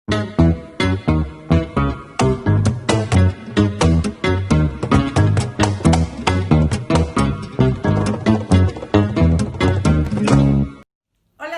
Hola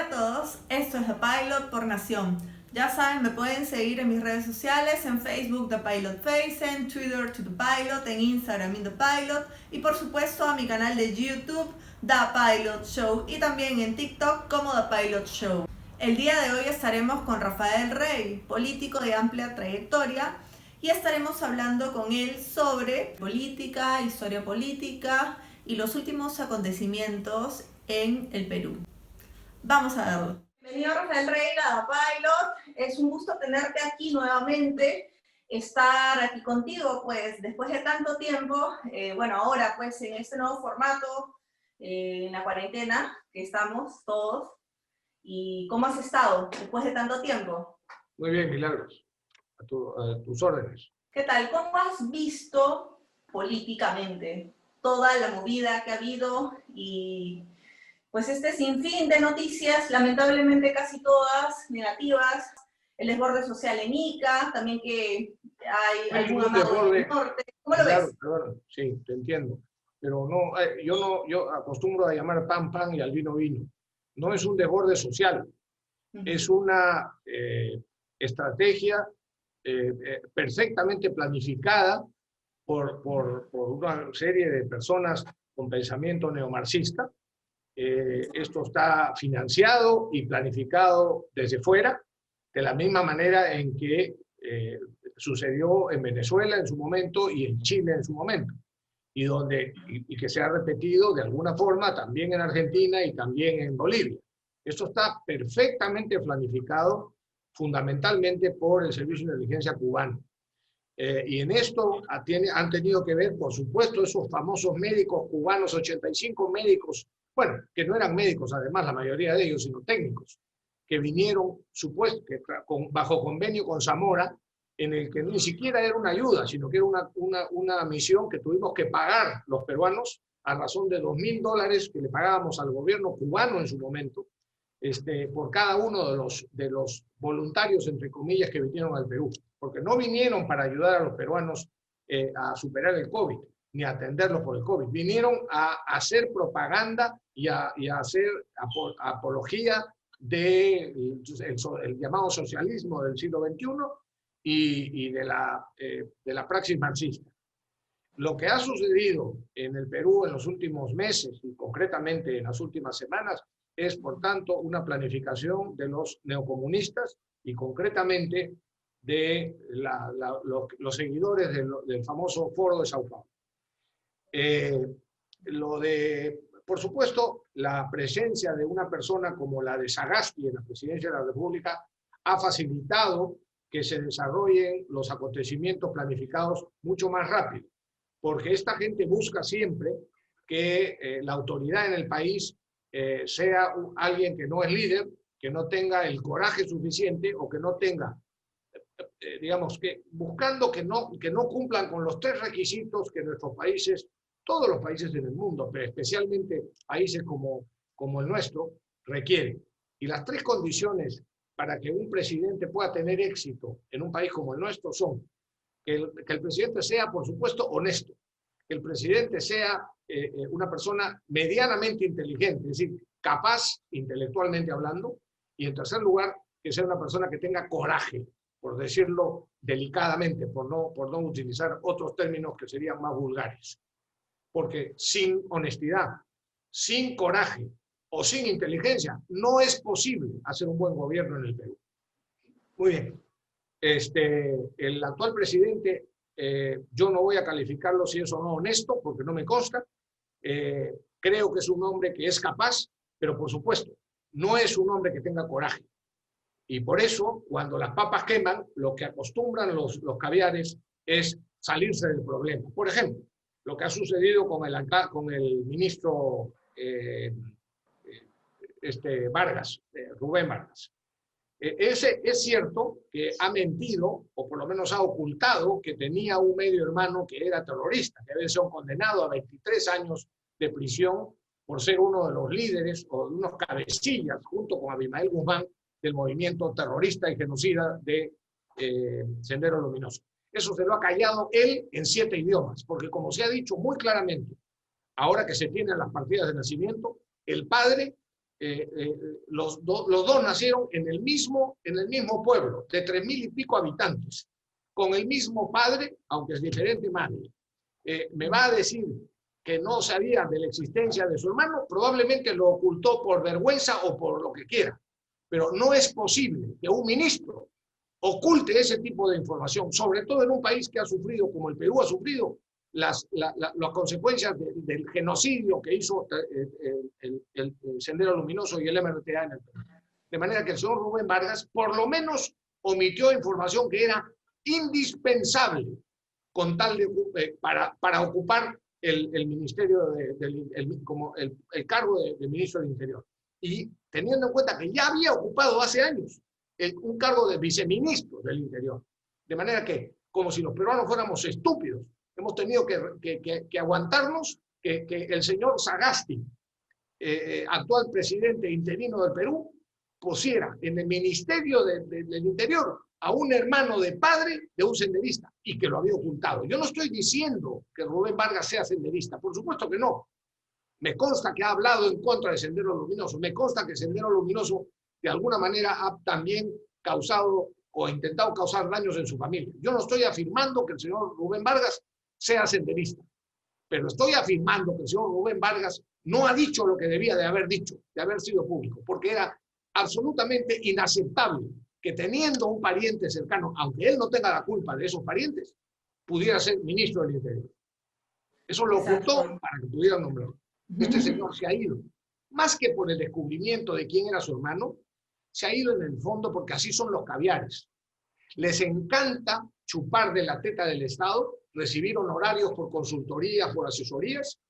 a todos, esto es The Pilot por Nación. Ya saben, me pueden seguir en mis redes sociales, en Facebook The Pilot Face, en Twitter To The Pilot, en Instagram In The Pilot y por supuesto a mi canal de YouTube The Pilot Show y también en TikTok como The Pilot Show. El día de hoy estaremos con Rafael Rey, político de amplia trayectoria, y estaremos hablando con él sobre política, historia política y los últimos acontecimientos en el Perú. Vamos a verlo. Bienvenido Rafael Rey a Pilot. Es un gusto tenerte aquí nuevamente, estar aquí contigo, pues después de tanto tiempo, ahora pues en este nuevo formato, en la cuarentena que estamos todos. ¿Y cómo has estado después de tanto tiempo? Muy bien, Milagros. A tus órdenes. ¿Qué tal? ¿Cómo has visto políticamente toda la movida que ha habido y pues este sinfín de noticias, lamentablemente casi todas negativas, el desborde social en Ica, también que hay algún amago del norte? ¿Cómo lo ves? Claro, sí, te entiendo. Pero no, yo acostumbro a llamar pan pan y al vino vino. No es un desborde social, es una estrategia perfectamente planificada por una serie de personas con pensamiento neomarxista. Esto está financiado y planificado desde fuera, de la misma manera en que sucedió en Venezuela en su momento y en Chile en su momento, y que se ha repetido de alguna forma también en Argentina y también en Bolivia. Esto está perfectamente planificado fundamentalmente por el Servicio de Inteligencia cubano. Y en esto han tenido que ver, por supuesto, esos famosos médicos cubanos, 85 médicos, bueno, que no eran médicos además, la mayoría de ellos, sino técnicos, que vinieron, bajo convenio con Zamora, en el que ni siquiera era una ayuda, sino que era una misión que tuvimos que pagar los peruanos a razón de $2.000 que le pagábamos al gobierno cubano en su momento, por cada uno de los voluntarios, entre comillas, que vinieron al Perú, porque no vinieron para ayudar a los peruanos a superar el COVID, ni a atenderlos por el COVID. Vinieron a hacer propaganda y a hacer apología del llamado socialismo del siglo XXI y de la praxis marxista. Lo que ha sucedido en el Perú en los últimos meses y concretamente en las últimas semanas es, por tanto, una planificación de los neocomunistas y concretamente de los seguidores del famoso Foro de Sao Paulo. Por supuesto, la presencia de una persona como la de Sagasti en la presidencia de la República ha facilitado que se desarrollen los acontecimientos planificados mucho más rápido, porque esta gente busca siempre que la autoridad en el país sea alguien que no es líder, que no tenga el coraje suficiente o que no tenga, digamos, buscando que no cumplan con los 3 requisitos que nuestros países, todos los países en el mundo, pero especialmente países como el nuestro, requieren. Y las 3 condiciones para que un presidente pueda tener éxito en un país como el nuestro son que el presidente sea, por supuesto, honesto, que el presidente sea una persona medianamente inteligente, es decir, capaz intelectualmente hablando, y en tercer lugar, que sea una persona que tenga coraje, por decirlo delicadamente, por no utilizar otros términos que serían más vulgares. Porque sin honestidad, sin coraje o sin inteligencia, no es posible hacer un buen gobierno en el Perú. Muy bien. El actual presidente, yo no voy a calificarlo si es o no honesto, porque no me consta. Creo que es un hombre que es capaz, pero por supuesto, no es un hombre que tenga coraje. Y por eso, cuando las papas queman, lo que acostumbran los caviares es salirse del problema. Por ejemplo, lo que ha sucedido con el ministro Vargas, Rubén Vargas. Es cierto que ha mentido, o por lo menos ha ocultado, que tenía un medio hermano que era terrorista, que había sido condenado a 23 años de prisión por ser uno de los líderes o de unos cabecillas, junto con Abimael Guzmán, del movimiento terrorista y genocida de Sendero Luminoso. Eso se lo ha callado él en 7 idiomas, porque como se ha dicho muy claramente, ahora que se tienen las partidas de nacimiento, el padre, los dos nacieron en el mismo pueblo, de 3.000 y pico habitantes, con el mismo padre, aunque es diferente madre. Me va a decir que no sabía de la existencia de su hermano, probablemente lo ocultó por vergüenza o por lo que quiera, pero no es posible que un ministro oculte ese tipo de información, sobre todo en un país que ha sufrido, como el Perú ha sufrido, las consecuencias del genocidio que hizo el Sendero Luminoso y el MRTA en el Perú. De manera que el señor Rubén Vargas por lo menos omitió información que era indispensable con tal de, para ocupar el ministerio, como el cargo de ministro del Interior. Y teniendo en cuenta que ya había ocupado hace años un cargo de viceministro del Interior. De manera que, como si los peruanos fuéramos estúpidos, hemos tenido que aguantarnos que el señor Sagasti, actual presidente interino del Perú, pusiera en el Ministerio del Interior a un hermano de padre de un senderista y que lo había ocultado. Yo no estoy diciendo que Rubén Vargas sea senderista, por supuesto que no. Me consta que ha hablado en contra de Sendero Luminoso, me consta que Sendero Luminoso de alguna manera ha también causado o intentado causar daños en su familia. Yo no estoy afirmando que el señor Rubén Vargas sea senderista, pero estoy afirmando que el señor Rubén Vargas no ha dicho lo que debía de haber dicho, de haber sido público, porque era absolutamente inaceptable que teniendo un pariente cercano, aunque él no tenga la culpa de esos parientes, pudiera ser ministro del Interior. Eso lo ocultó para que pudiera nombrarlo. Este señor se ha ido, más que por el descubrimiento de quién era su hermano, se ha ido en el fondo porque así son los caviares. Les encanta chupar de la teta del Estado, recibir honorarios por consultorías, por asesorías,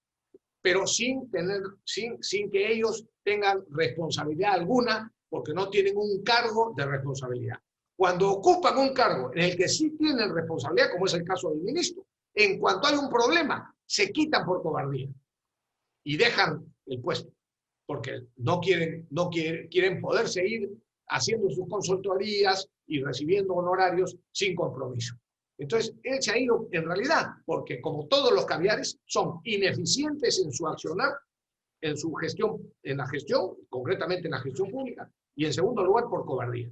pero sin que ellos tengan responsabilidad alguna, porque no tienen un cargo de responsabilidad. Cuando ocupan un cargo en el que sí tienen responsabilidad, como es el caso del ministro, en cuanto hay un problema, se quitan por cobardía y dejan el puesto, porque quieren poder seguir haciendo sus consultorías y recibiendo honorarios sin compromiso. Entonces, él se ha ido en realidad, porque como todos los caviares, son ineficientes en su accionar, en su gestión, en la gestión, concretamente en la gestión pública, y en segundo lugar, por cobardía.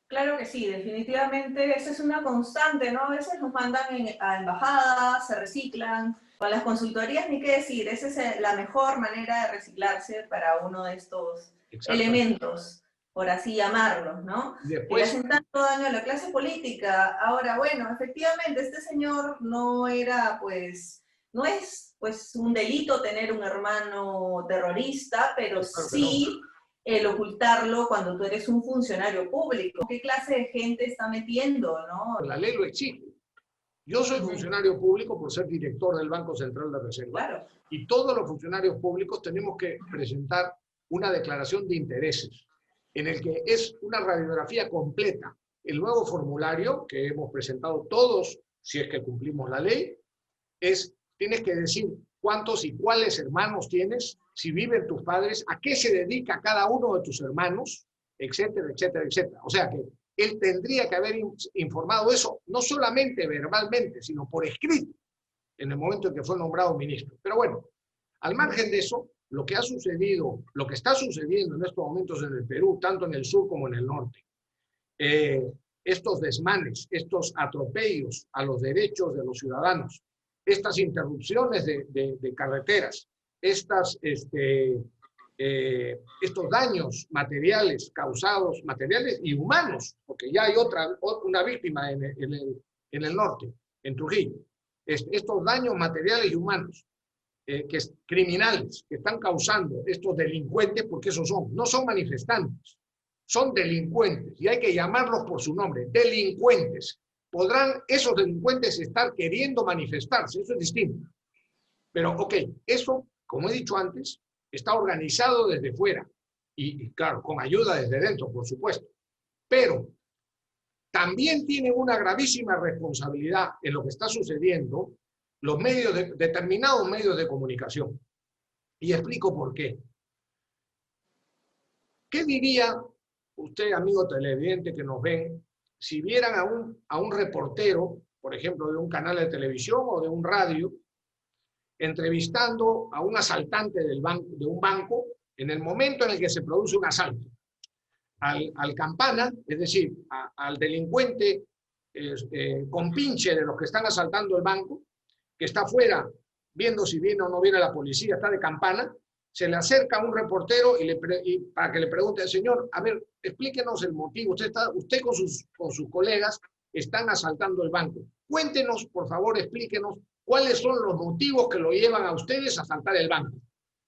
Claro que sí, definitivamente esa es una constante, ¿no? A veces nos mandan a embajadas, se reciclan, con las consultorías ni qué decir, esa es la mejor manera de reciclarse para uno de estos elementos, por así llamarlos, ¿no? Después, que le hacen tanto daño a la clase política. Ahora, bueno, efectivamente, este señor no era, pues, no es pues un delito tener un hermano terrorista, pero sí el ocultarlo cuando tú eres un funcionario público. ¿Qué clase de gente está metiendo, no? La ley lo exige. Yo soy funcionario público por ser director del Banco Central de Reserva. Claro. Y todos los funcionarios públicos tenemos que presentar una declaración de intereses, en el que es una radiografía completa. El nuevo formulario que hemos presentado todos, si es que cumplimos la ley, tienes que decir cuántos y cuáles hermanos tienes, si viven tus padres, a qué se dedica cada uno de tus hermanos, etcétera, etcétera, etcétera. O sea que él tendría que haber informado eso, no solamente verbalmente, sino por escrito, en el momento en que fue nombrado ministro. Pero bueno, al margen de eso, lo que ha sucedido, lo que está sucediendo en estos momentos en el Perú, tanto en el sur como en el norte, estos desmanes, estos atropellos a los derechos de los ciudadanos, estas interrupciones de carreteras, estos daños materiales causados, materiales y humanos, porque ya hay una víctima en el norte, en Trujillo, estos daños materiales y humanos, criminales, que están causando estos delincuentes, porque esos no son manifestantes, son delincuentes, y hay que llamarlos por su nombre, delincuentes. Podrán esos delincuentes estar queriendo manifestarse, eso es distinto. Pero, ok, eso, como he dicho antes, está organizado desde fuera, y claro, con ayuda desde dentro, por supuesto. Pero también tienen una gravísima responsabilidad en lo que está sucediendo los determinados medios de comunicación. Y explico por qué. ¿Qué diría usted, amigo televidente que nos ven, si vieran a un reportero, por ejemplo, de un canal de televisión o de un radio, entrevistando a un asaltante de un banco en el momento en el que se produce un asalto. Al campana, es decir, al delincuente compinche de los que están asaltando el banco, que está afuera viendo si viene o no viene la policía, está de campana, se le acerca a un reportero y para que le pregunte al señor, a ver, explíquenos el motivo, usted con sus colegas están asaltando el banco. Cuéntenos, por favor, explíquenos cuáles son los motivos que lo llevan a ustedes a asaltar el banco.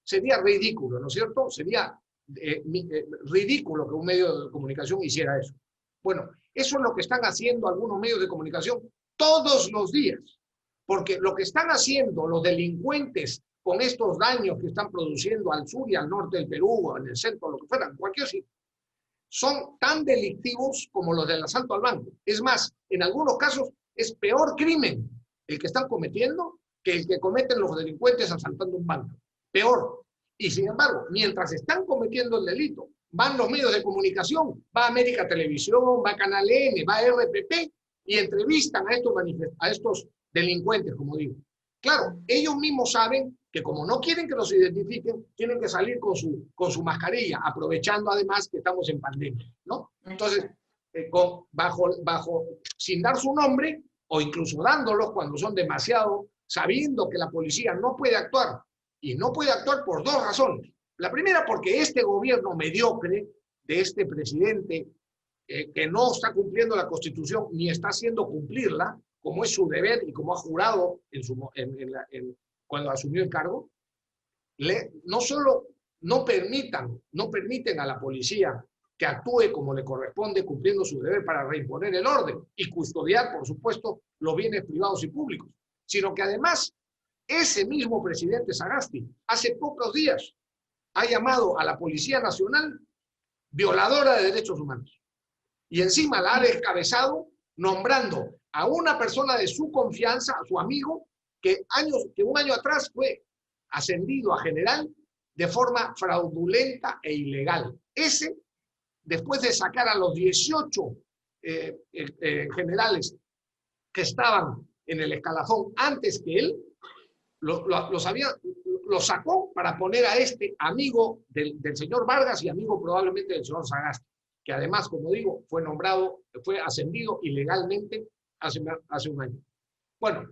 Sería ridículo, ¿no es cierto? Sería ridículo que un medio de comunicación hiciera eso. Bueno, eso es lo que están haciendo algunos medios de comunicación todos los días, porque lo que están haciendo los delincuentes con estos daños que están produciendo al sur y al norte del Perú, o en el centro, lo que fuera, en cualquier sitio, son tan delictivos como los del asalto al banco. Es más, en algunos casos es peor crimen el que están cometiendo que el que cometen los delincuentes asaltando un banco. Peor. Y sin embargo, mientras están cometiendo el delito, van los medios de comunicación, va América Televisión, va Canal N, va RPP, y entrevistan a estos delincuentes, como digo. Claro, ellos mismos saben que como no quieren que los identifiquen, tienen que salir con su mascarilla, aprovechando además que estamos en pandemia, ¿no? Entonces, sin dar su nombre, o incluso dándolos cuando son demasiado, sabiendo que la policía no puede actuar, y no puede actuar por dos razones. La primera, porque este gobierno mediocre de este presidente que no está cumpliendo la Constitución ni está haciendo cumplirla, como es su deber y como ha jurado cuando asumió el cargo, no solo no permiten a la policía que actúe como le corresponde cumpliendo su deber para reimponer el orden y custodiar, por supuesto, los bienes privados y públicos, sino que además ese mismo presidente Sagasti hace pocos días ha llamado a la Policía Nacional violadora de derechos humanos. Y encima la ha descabezado nombrando a una persona de su confianza, a su amigo, que un año atrás fue ascendido a general de forma fraudulenta e ilegal. Ese, después de sacar a los 18 generales que estaban en el escalafón antes que él, lo sacó para poner a este amigo del señor Vargas y amigo probablemente del señor Sagasti, que además, como digo, fue ascendido ilegalmente hace un año. Bueno,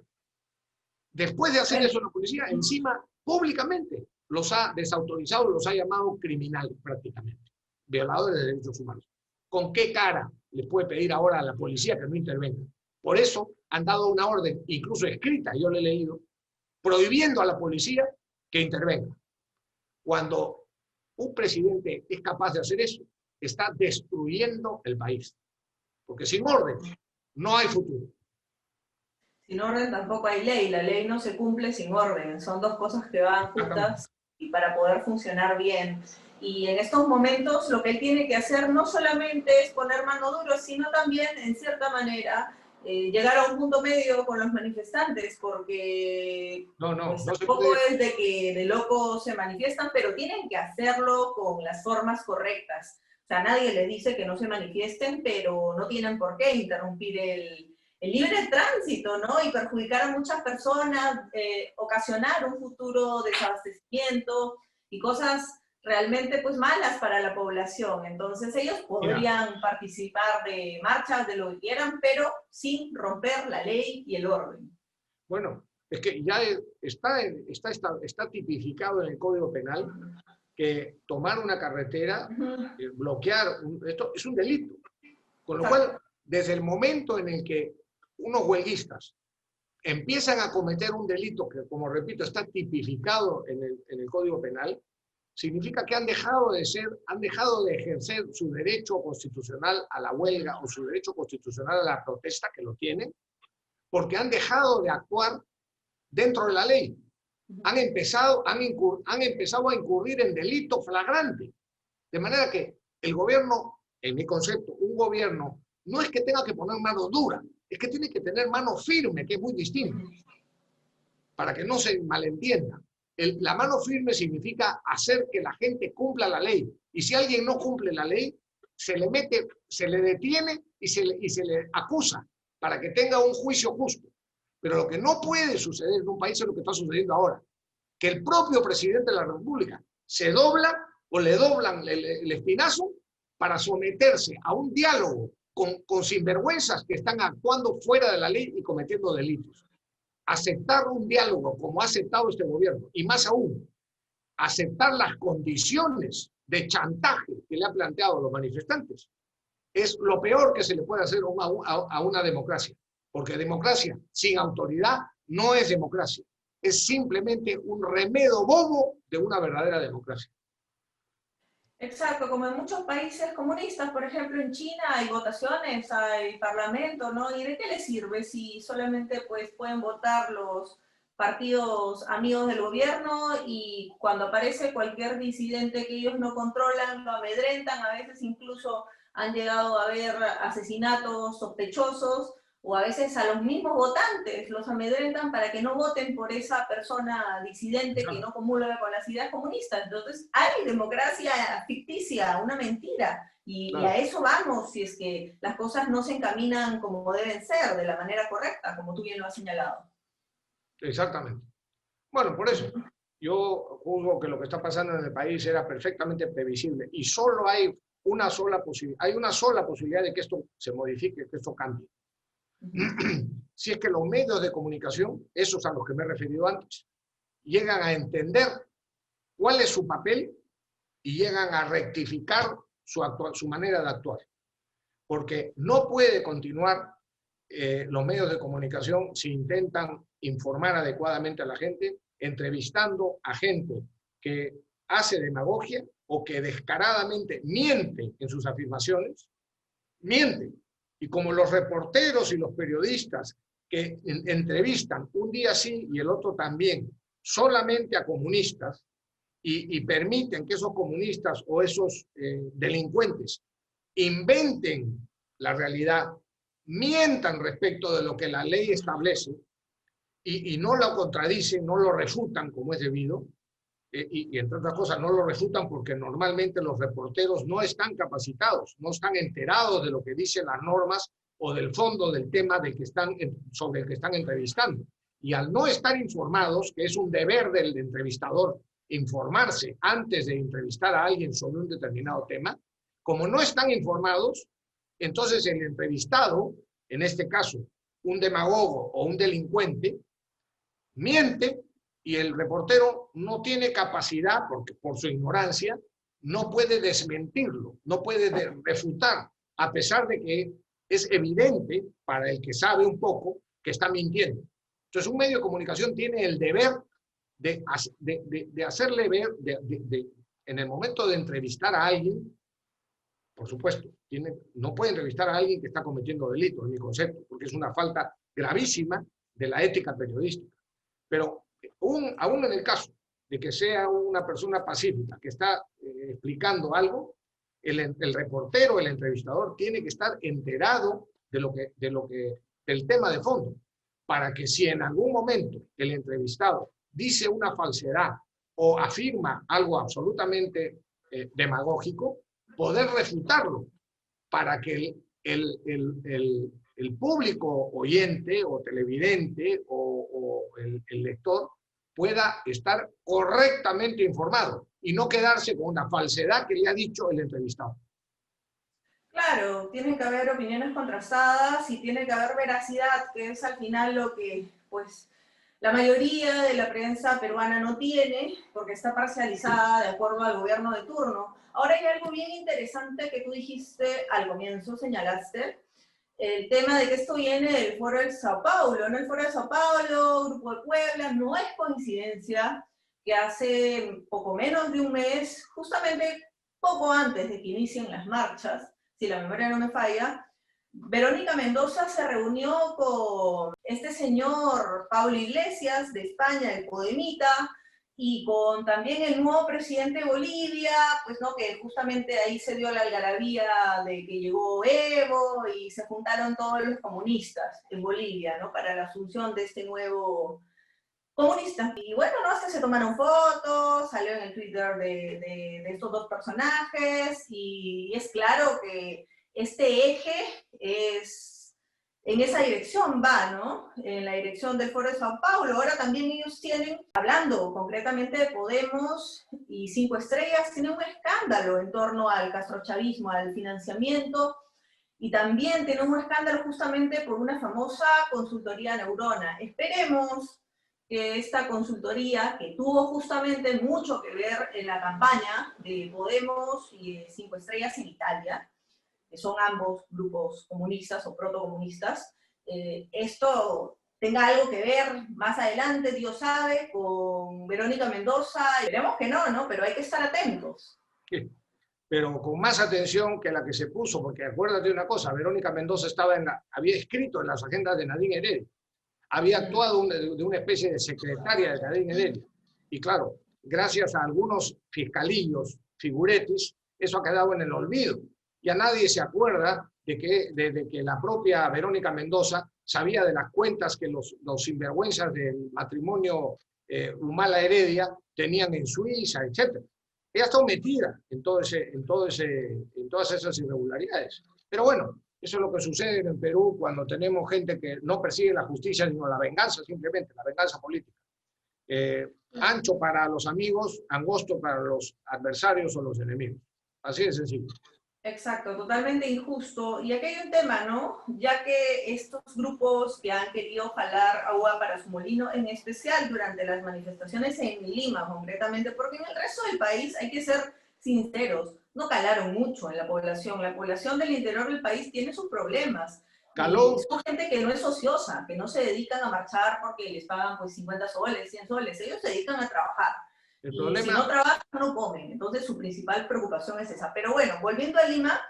después de hacer eso la policía, encima, públicamente, los ha desautorizado, los ha llamado criminales prácticamente, violadores de derechos humanos. ¿Con qué cara le puede pedir ahora a la policía que no intervenga? Por eso han dado una orden, incluso escrita, yo le he leído, prohibiendo a la policía que intervenga. Cuando un presidente es capaz de hacer eso, está destruyendo el país. Porque sin orden no hay futuro. Sin orden tampoco hay ley. La ley no se cumple sin orden. Son dos cosas que van juntas y para poder funcionar bien. Y en estos momentos lo que él tiene que hacer no solamente es poner mano dura, sino también, en cierta manera, llegar a un punto medio con los manifestantes, porque pues, tampoco es de que de loco se manifiestan, pero tienen que hacerlo con las formas correctas. O sea, nadie les dice que no se manifiesten, pero no tienen por qué interrumpir el libre tránsito, ¿no? Y perjudicar a muchas personas, ocasionar un futuro desabastecimiento y cosas realmente pues malas para la población. Entonces ellos podrían participar de marchas, de lo que quieran, pero sin romper la ley y el orden. Bueno, es que ya está tipificado en el Código Penal que tomar una carretera, bloquear, esto es un delito. Con lo cual, desde el momento en el que unos huelguistas empiezan a cometer un delito que, como repito, está tipificado en el Código Penal, significa que han dejado de ejercer su derecho constitucional a la huelga o su derecho constitucional a la protesta, que lo tienen, porque han dejado de actuar dentro de la ley. Han empezado a incurrir en delito flagrante. De manera que el gobierno, en mi concepto, un gobierno no es que tenga que poner mano dura, es que tiene que tener mano firme, que es muy distinto, para que no se malentienda. La mano firme significa hacer que la gente cumpla la ley. Y si alguien no cumple la ley, se le mete, se le detiene y se le acusa para que tenga un juicio justo. Pero lo que no puede suceder en un país es lo que está sucediendo ahora, que el propio presidente de la República se dobla o le doblan el espinazo para someterse a un diálogo con sinvergüenzas que están actuando fuera de la ley y cometiendo delitos. Aceptar un diálogo como ha aceptado este gobierno, y más aún, aceptar las condiciones de chantaje que le han planteado los manifestantes, es lo peor que se le puede hacer a una democracia. Porque democracia sin autoridad no es democracia. Es simplemente un remedo bobo de una verdadera democracia. Exacto, como en muchos países comunistas, por ejemplo en China hay votaciones, hay parlamento, ¿no? ¿Y de qué les sirve si solamente pues pueden votar los partidos amigos del gobierno y cuando aparece cualquier disidente que ellos no controlan, lo amedrentan, a veces incluso han llegado a haber asesinatos sospechosos, o a veces a los mismos votantes los amedrentan para que no voten por esa persona disidente que no comulga con las ideas comunistas. Entonces hay democracia ficticia, una mentira, y a eso vamos si es que las cosas no se encaminan como deben ser, de la manera correcta, como tú bien lo has señalado. Exactamente. Bueno, por eso yo juzgo que lo que está pasando en el país era perfectamente previsible y solo hay una sola posibilidad de que esto se modifique, que esto cambie. Si es que los medios de comunicación, esos a los que me he referido antes, llegan a entender cuál es su papel y llegan a rectificar su manera de actuar. Porque no puede continuar los medios de comunicación si intentan informar adecuadamente a la gente, entrevistando a gente que hace demagogia o que descaradamente miente en sus afirmaciones, miente. Y como los reporteros y los periodistas que entrevistan un día sí y el otro también solamente a comunistas y permiten que esos comunistas o esos delincuentes inventen la realidad, mientan respecto de lo que la ley establece y no lo contradicen, no lo refutan como es debido, y entre otras cosas no lo refutan porque normalmente los reporteros no están capacitados, no están enterados de lo que dicen las normas o del fondo del tema sobre el que están entrevistando. Y al no estar informados, que es un deber del entrevistador informarse antes de entrevistar a alguien sobre un determinado tema, como no están informados, entonces el entrevistado, en este caso un demagogo o un delincuente, miente y el reportero no tiene capacidad, porque por su ignorancia, no puede desmentirlo, no puede refutar, a pesar de que es evidente para el que sabe un poco que está mintiendo. Entonces, un medio de comunicación tiene el deber de hacerle ver, en el momento de entrevistar a alguien, por supuesto, no puede entrevistar a alguien que está cometiendo delitos, en mi concepto, porque es una falta gravísima de la ética periodística. Pero aún en el caso de que sea una persona pacífica que está explicando algo, el reportero, el entrevistador, tiene que estar enterado del tema de fondo, para que si en algún momento el entrevistado dice una falsedad o afirma algo absolutamente demagógico, poder refutarlo, para que el público oyente o televidente o el lector pueda estar correctamente informado y no quedarse con una falsedad que le ha dicho el entrevistado. Claro, tienen que haber opiniones contrastadas y tiene que haber veracidad, que es al final lo que pues la mayoría de la prensa peruana no tiene, porque está parcializada de acuerdo al gobierno de turno. Ahora hay algo bien interesante que tú dijiste al comienzo, señalaste, el tema de que esto viene del Foro de Sao Paulo, ¿no? El Foro de Sao Paulo, Grupo de Puebla, no es coincidencia que hace poco menos de un mes, justamente poco antes de que inicien las marchas, si la memoria no me falla, Verónica Mendoza se reunió con este señor Pablo Iglesias de España, el Podemita, y con también el nuevo presidente de Bolivia, pues no, que justamente ahí se dio la algarabía de que llegó Evo y se juntaron todos los comunistas en Bolivia, ¿no? Para la asunción de este nuevo comunista. Y bueno, no, hasta se tomaron fotos, salió en el Twitter de estos dos personajes y y es claro que este eje es, en esa dirección va, ¿no? En la dirección del Foro de Sao Paulo. Ahora también ellos tienen, hablando concretamente de Podemos y 5 Estrellas, tienen un escándalo en torno al castrochavismo, al financiamiento, y también tienen un escándalo justamente por una famosa consultoría Neurona. Esperemos que esta consultoría, que tuvo justamente mucho que ver en la campaña de Podemos y de 5 Estrellas en Italia, que son ambos grupos comunistas o protocomunistas, esto tenga algo que ver más adelante, Dios sabe, con Verónica Mendoza. Esperemos que no, ¿no? Pero hay que estar atentos. Sí, pero con más atención que la que se puso, porque acuérdate de una cosa, Verónica Mendoza había escrito en las agendas de Nadine Heredia, había actuado de una especie de secretaria de Nadine Heredia. Y claro, gracias a algunos fiscalillos, figuretis, eso ha quedado en el olvido. Ya nadie se acuerda de que la propia Verónica Mendoza sabía de las cuentas que los sinvergüenzas del matrimonio Humala Heredia tenían en Suiza, etc. Ella está metida en todas esas irregularidades. Pero bueno, eso es lo que sucede en Perú cuando tenemos gente que no persigue la justicia, sino la venganza, simplemente, la venganza política. Ancho para los amigos, angosto para los adversarios o los enemigos. Así de sencillo. Exacto, totalmente injusto. Y aquí hay un tema, ¿no? Ya que estos grupos que han querido jalar agua para su molino, en especial durante las manifestaciones en Lima, concretamente, porque en el resto del país, hay que ser sinceros, no calaron mucho en la población. La población del interior del país tiene sus problemas. Caló. Y son gente que no es ociosa, que no se dedican a marchar porque les pagan pues 50 soles, 100 soles. Ellos se dedican a trabajar. El y problema... si no trabajan, no comen. Entonces, su principal preocupación es esa. Pero bueno, volviendo a Lima,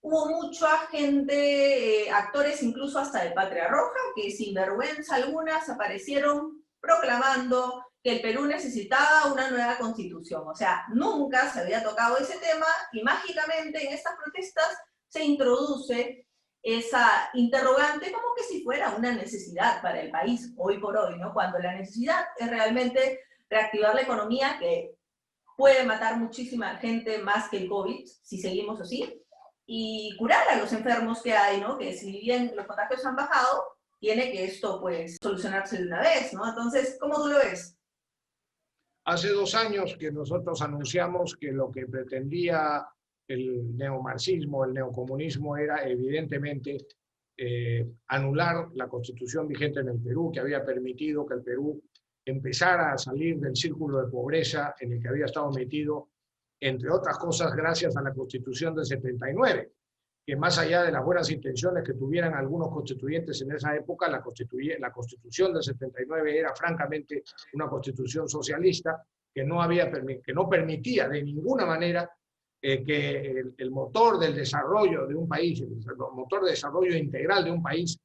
hubo mucha gente, actores incluso hasta de Patria Roja, que sin vergüenza algunas aparecieron proclamando que el Perú necesitaba una nueva constitución. O sea, nunca se había tocado ese tema y mágicamente en estas protestas se introduce esa interrogante como que si fuera una necesidad para el país hoy por hoy, ¿no? Cuando la necesidad es realmente reactivar la economía, que puede matar muchísima gente más que el COVID, si seguimos así, y curar a los enfermos que hay, ¿no? Que si bien los contagios han bajado, tiene que esto, pues, solucionarse de una vez, ¿no? Entonces, ¿cómo tú lo ves? Hace 2 años que nosotros anunciamos que lo que pretendía el neomarxismo, el neocomunismo, era evidentemente anular la constitución vigente en el Perú, que había permitido que el Perú empezara a salir del círculo de pobreza en el que había estado metido, entre otras cosas, gracias a la Constitución del 79, que más allá de las buenas intenciones que tuvieran algunos constituyentes en esa época, la Constitución del 79 era francamente una constitución socialista que no permitía de ninguna manera que el motor del desarrollo de un país, el motor de desarrollo integral de un país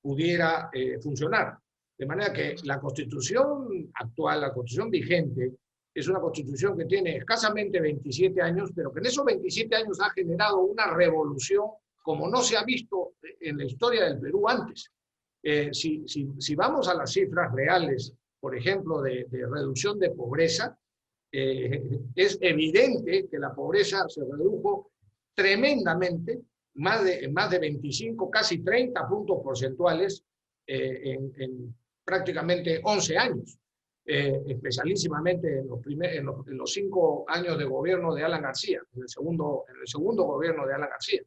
pudiera funcionar. De manera que la constitución actual, la constitución vigente, es una constitución que tiene escasamente 27 años, pero que en esos 27 años ha generado una revolución como no se ha visto en la historia del Perú antes. Si vamos a las cifras reales, por ejemplo, de reducción de pobreza, es evidente que la pobreza se redujo tremendamente, más de 25, casi 30 puntos porcentuales en prácticamente 11 años, especialísimamente en los 5 años de gobierno de Alan García, en el segundo gobierno de Alan García.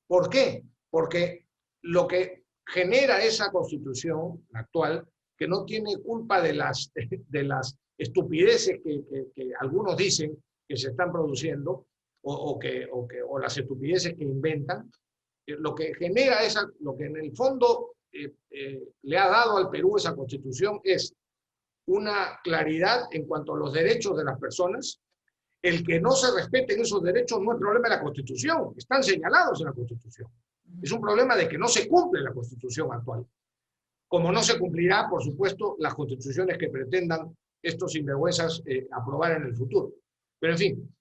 ¿Por qué? Porque lo que genera esa constitución actual, que no tiene culpa de las estupideces que algunos dicen que se están produciendo, o las estupideces que inventan, lo que genera lo que en el fondo le ha dado al Perú esa constitución es una claridad en cuanto a los derechos de las personas. El que no se respeten esos derechos no es problema de la Constitución, están señalados en la Constitución. Es un problema de que no se cumple la Constitución actual. Como no se cumplirá, por supuesto, las constituciones que pretendan estos sinvergüenzas aprobar en el futuro. Pero en fin,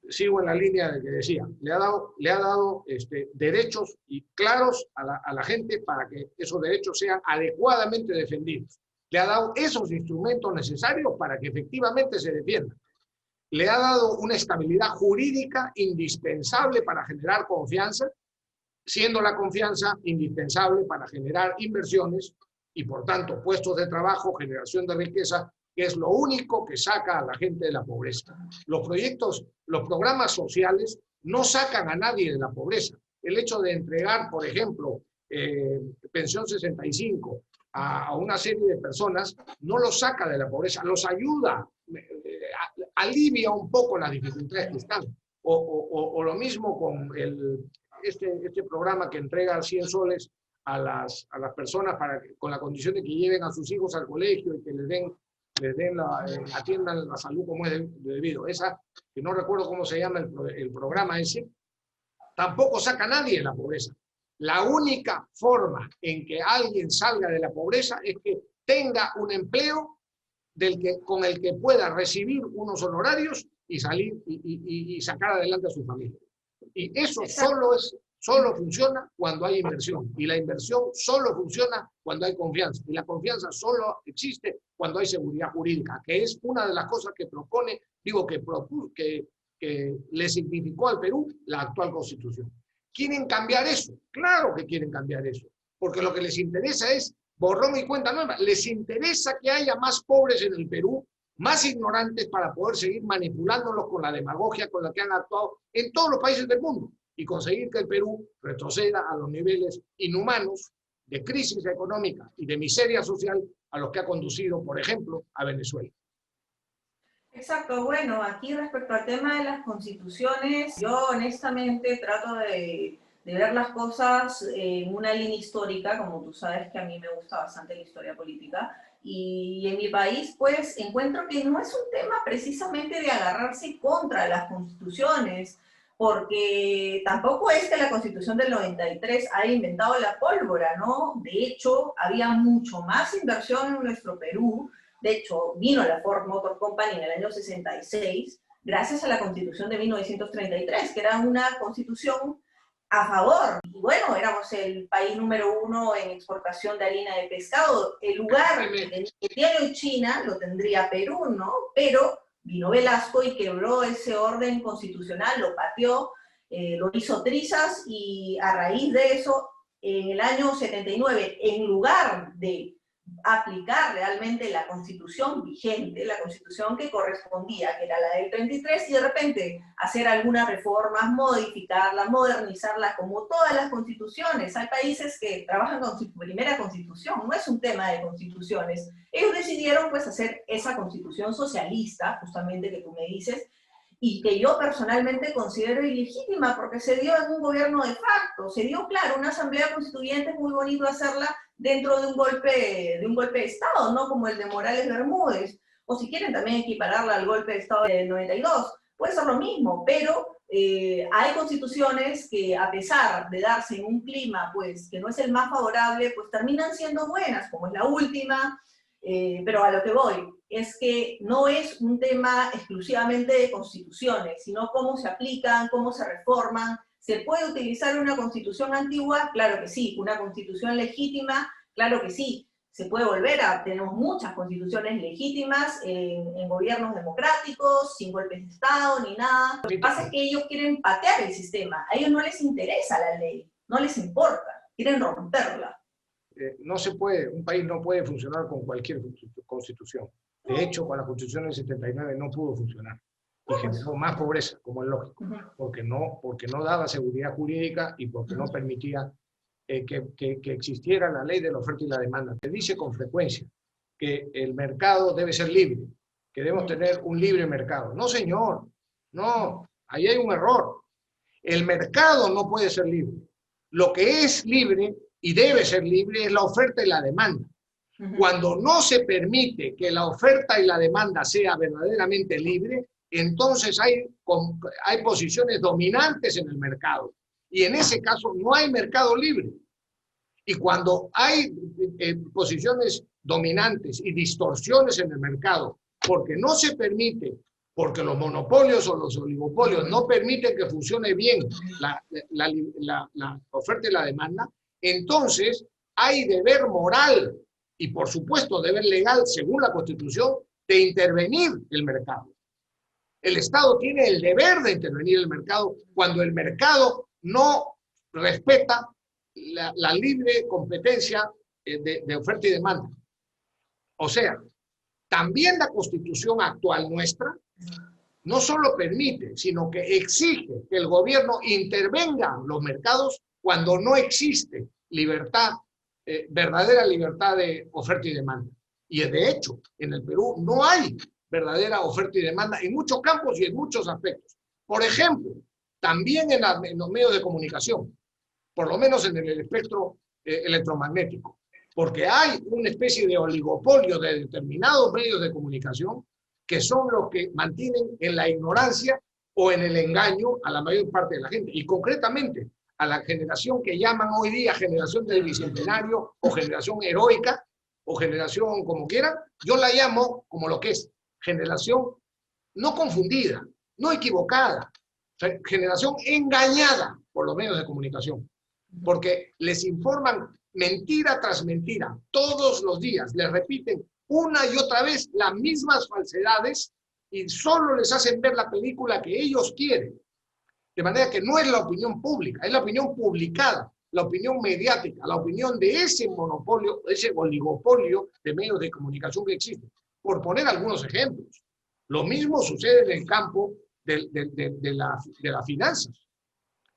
sigo en la línea de que decía, le ha dado derechos y claros a la gente para que esos derechos sean adecuadamente defendidos. Le ha dado esos instrumentos necesarios para que efectivamente se defiendan. le ha dado una estabilidad jurídica indispensable para generar confianza, siendo la confianza indispensable para generar inversiones y, por tanto, puestos de trabajo, generación de riqueza, que es lo único que saca a la gente de la pobreza. Los proyectos, los programas sociales no sacan a nadie de la pobreza. El hecho de entregar, por ejemplo, pensión 65 a una serie de personas no los saca de la pobreza, los ayuda, alivia un poco las dificultades que están. O lo mismo con este programa que entrega 100 soles a las personas con la condición de que lleven a sus hijos al colegio y que atiendan la salud como es debido. Esa, que no recuerdo cómo se llama el programa ese, tampoco saca a nadie de la pobreza. La única forma en que alguien salga de la pobreza es que tenga un empleo con el que pueda recibir unos honorarios y salir y sacar adelante a su familia. Y eso solo funciona cuando hay inversión. Y la inversión solo funciona cuando hay confianza. Y la confianza solo existe cuando hay seguridad jurídica, que es una de las cosas que que le significó al Perú la actual Constitución. ¿Quieren cambiar eso? Claro que quieren cambiar eso, porque lo que les interesa es borrón y cuenta nueva. Les interesa que haya más pobres en el Perú, más ignorantes para poder seguir manipulándolos con la demagogia con la que han actuado en todos los países del mundo y conseguir que el Perú retroceda a los niveles inhumanos de crisis económica y de miseria social a los que ha conducido, por ejemplo, a Venezuela. Exacto, bueno, aquí respecto al tema de las constituciones, yo honestamente trato de ver las cosas en una línea histórica, como tú sabes que a mí me gusta bastante la historia política, y en mi país pues encuentro que no es un tema precisamente de agarrarse contra las constituciones, porque tampoco es que la Constitución del 93 haya inventado la pólvora, ¿no? De hecho, había mucho más inversión en nuestro Perú. De hecho, vino la Ford Motor Company en el año 66, gracias a la Constitución de 1933, que era una constitución a favor. Y bueno, éramos el país número 1 en exportación de harina de pescado. El lugar que tiene hoy China lo tendría Perú, ¿no? Pero vino Velasco y quebró ese orden constitucional, lo pateó, lo hizo trizas y a raíz de eso, en el año 79, en lugar de aplicar realmente la constitución vigente, la constitución que correspondía, que era la del 33, y de repente hacer algunas reformas, modificarla, modernizarla, como todas las constituciones. Hay países que trabajan con su primera constitución, no es un tema de constituciones. Ellos decidieron pues hacer esa constitución socialista, justamente que tú me dices, y que yo personalmente considero ilegítima, porque se dio en un gobierno de facto, se dio, claro, una asamblea constituyente, es muy bonito hacerla dentro de un golpe de Estado, ¿no? Como el de Morales Bermúdez, o si quieren también equipararla al golpe de Estado del 92, puede ser lo mismo, pero hay constituciones que a pesar de darse en un clima pues que no es el más favorable, pues terminan siendo buenas, como es la última, pero a lo que voy es que no es un tema exclusivamente de constituciones, sino cómo se aplican, cómo se reforman. ¿Se puede utilizar una constitución antigua? Claro que sí. ¿Una constitución legítima? Claro que sí. Se puede tenemos muchas constituciones legítimas en gobiernos democráticos, sin golpes de Estado ni nada. Lo que pasa es que ellos quieren patear el sistema. A ellos no les interesa la ley, no les importa, quieren romperla. No se puede, un país no puede funcionar con cualquier constitución. De hecho, con la Constitución del 79 no pudo funcionar y generó más pobreza, como es lógico, porque no daba seguridad jurídica y porque no permitía que existiera la ley de la oferta y la demanda. Te dice con frecuencia que el mercado debe ser libre, que debemos tener un libre mercado. No, señor, no, ahí hay un error. El mercado no puede ser libre. Lo que es libre y debe ser libre es la oferta y la demanda. Cuando no se permite que la oferta y la demanda sea verdaderamente libre, entonces hay posiciones dominantes en el mercado. Y en ese caso no hay mercado libre. Y cuando hay posiciones dominantes y distorsiones en el mercado, porque no se permite, porque los monopolios o los oligopolios no permiten que funcione bien la oferta y la demanda, entonces hay deber moral y por supuesto deber legal según la Constitución de intervenir el mercado. El Estado tiene el deber de intervenir en el mercado cuando el mercado no respeta la libre competencia de oferta y demanda. O sea, también la Constitución actual nuestra no solo permite, sino que exige que el gobierno intervenga en los mercados cuando no existe libertad, verdadera libertad de oferta y demanda. Y de hecho, en el Perú no hay verdadera oferta y demanda en muchos campos y en muchos aspectos. Por ejemplo, también en los medios de comunicación, por lo menos en el espectro electromagnético, porque hay una especie de oligopolio de determinados medios de comunicación que son los que mantienen en la ignorancia o en el engaño a la mayor parte de la gente. Y concretamente a la generación que llaman hoy día generación del Bicentenario o generación heroica o generación como quieran, yo la llamo como lo que es, generación no confundida, no equivocada, generación engañada por los medios de comunicación, porque les informan mentira tras mentira, todos los días, les repiten una y otra vez las mismas falsedades y solo les hacen ver la película que ellos quieren. De manera que no es la opinión pública, es la opinión publicada, la opinión mediática, la opinión de ese monopolio, ese oligopolio de medios de comunicación que existe. Por poner algunos ejemplos. Lo mismo sucede en el campo de las finanzas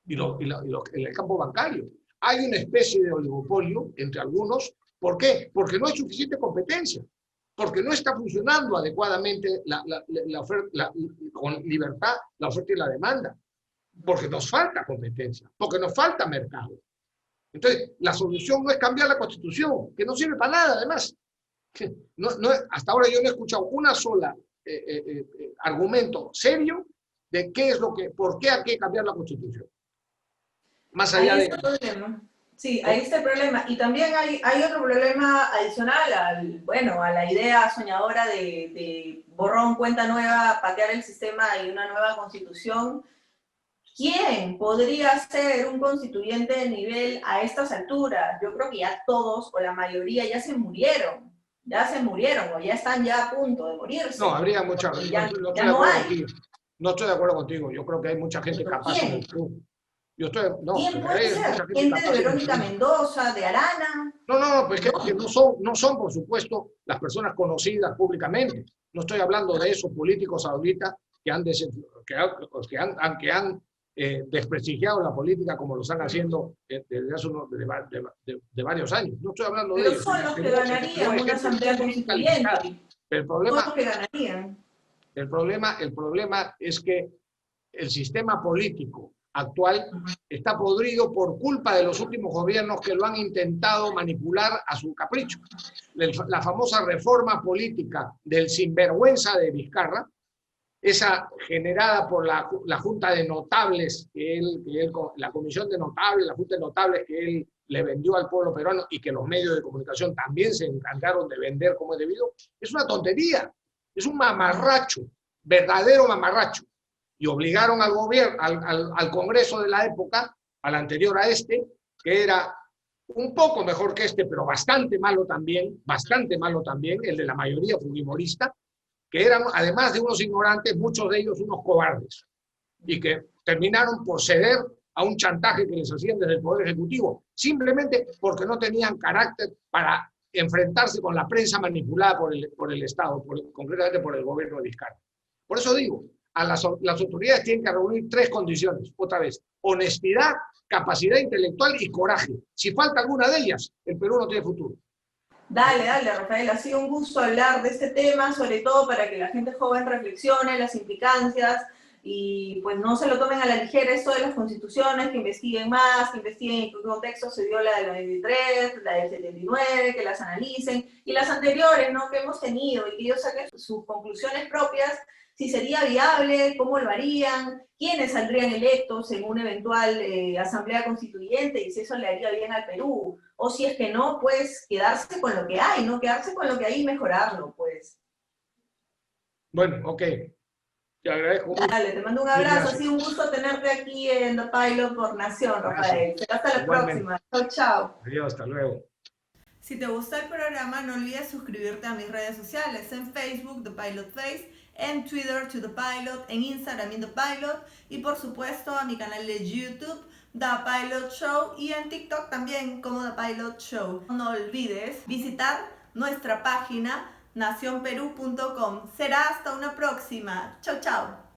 y en el campo bancario. Hay una especie de oligopolio entre algunos. ¿Por qué? Porque no hay suficiente competencia, porque no está funcionando adecuadamente con libertad la oferta y la demanda, porque nos falta competencia, porque nos falta mercado. Entonces, la solución no es cambiar la Constitución, que no sirve para nada, además. Hasta ahora yo no he escuchado una sola argumento serio de qué es por qué hay que cambiar la Constitución. Más allá ahí está el problema. Sí, ahí está el problema. Y también hay otro problema adicional a la idea soñadora de borrón, cuenta nueva, patear el sistema y una nueva constitución. ¿Quién podría ser un constituyente de nivel a estas alturas? Yo creo que ya todos o la mayoría ya se murieron o ya están ya a punto de morirse. No, habría mucha... No estoy de acuerdo contigo. Yo creo que hay mucha gente capaz en el club. ¿Quién puede ser? ¿Gente de Verónica Mendoza, de Arana? Pues que no son, por supuesto, las personas conocidas públicamente. No estoy hablando de esos políticos ahorita que han desprestigiado la política como lo están haciendo desde hace de varios años. No estoy hablando de ellos. Pero son los que ganarían una asamblea constituyente. El problema es que el sistema político actual está podrido por culpa de los últimos gobiernos que lo han intentado manipular a su capricho. La famosa reforma política del sinvergüenza de Vizcarra, esa generada por la Junta de Notables, la Comisión de Notables, la Junta de Notables que él le vendió al pueblo peruano y que los medios de comunicación también se encargaron de vender como es debido, es una tontería, es un mamarracho, verdadero mamarracho. Y obligaron al gobierno, al Congreso de la época, al anterior a este, que era un poco mejor que este, pero bastante malo también, el de la mayoría fujimorista, que eran, además de unos ignorantes, muchos de ellos unos cobardes, y que terminaron por ceder a un chantaje que les hacían desde el Poder Ejecutivo, simplemente porque no tenían carácter para enfrentarse con la prensa manipulada por el Estado, concretamente por el gobierno de Vizcarra. Por eso digo, las autoridades tienen que reunir 3 condiciones, otra vez, honestidad, capacidad intelectual y coraje. Si falta alguna de ellas, el Perú no tiene futuro. Dale, Rafael, ha sido un gusto hablar de este tema, sobre todo para que la gente joven reflexione las implicancias y pues no se lo tomen a la ligera esto de las constituciones, que investiguen más, que investiguen en qué contexto se dio la del 93, la del 79, que las analicen, y las anteriores, ¿no?, que hemos tenido, y que ellos saquen sus conclusiones propias, si sería viable, cómo lo harían, quiénes saldrían electos en una eventual asamblea constituyente, y si eso le haría bien al Perú, o si es que no, pues quedarse con lo que hay, ¿no? Quedarse con lo que hay y mejorarlo, pues. Bueno, ok. Te agradezco. Dale, te mando un abrazo. Ha sido un gusto tenerte aquí en The Pilot por Nación, Rafael. Hasta la próxima. Chao, chao. Adiós, hasta luego. Si te gustó el programa, no olvides suscribirte a mis redes sociales, en Facebook, The Pilot Face, en Twitter To The Pilot, en Instagram In The Pilot y por supuesto a mi canal de YouTube The Pilot Show y en TikTok también como The Pilot Show. No olvides visitar nuestra página nacionperú.com. Será hasta una próxima. Chau, chau.